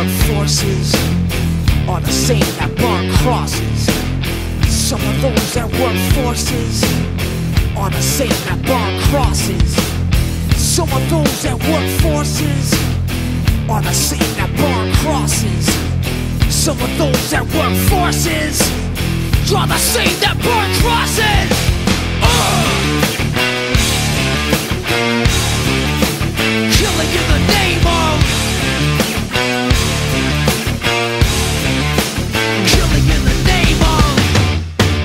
work forces are the same that burn crosses. Some of those that work forces are the same that burn crosses. Some of those that work forces are the same that burn crosses. Some of those that work forces are the same that burn crosses. Killing in the name of, killing in the name of.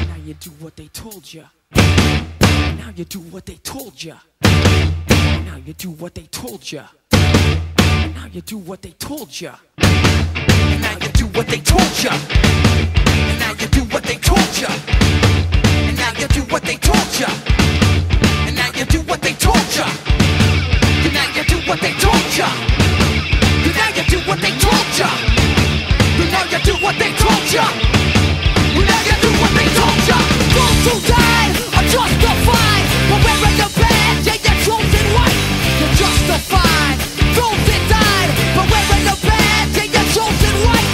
Now you do what they told you. Now you do what they told you. Now you do what they told you. Now you do what they told you. And now you do what they told you. And now you do what they told you. And now you do what they told you. And now you do what they told you. And now you do what they told you. And now you do what they told you. And now you do what they told you. And now you do what they told you. Those who died are justified for wearing the badge and your chosen white. You're justified. Those that died for wearing the badge and your chosen white.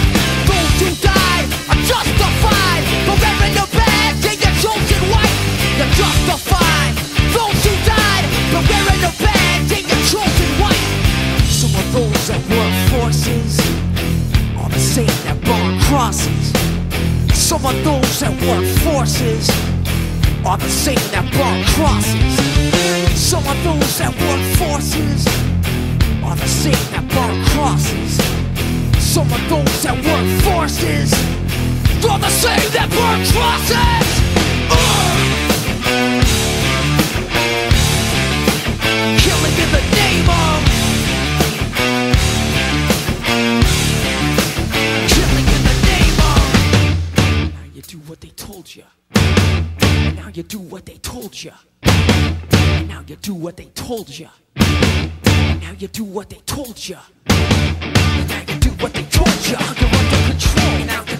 Those who died are justified for wearing the badge and your chosen white. You're justified. Those who died for wearing the badge and your chosen white. Some of those that work forces are the same that burn crosses. Some of those that work forces are the same that burn crosses. Some of those that work forces are the same that burn crosses. Some of those that work forces are the same that burn crosses. Killing in the name of, killing in the name of. Now you do what they told you. Now you do what they told you. And now you do what they told you. And now you do what they told you. And now you do what they told you. You're under control. Now you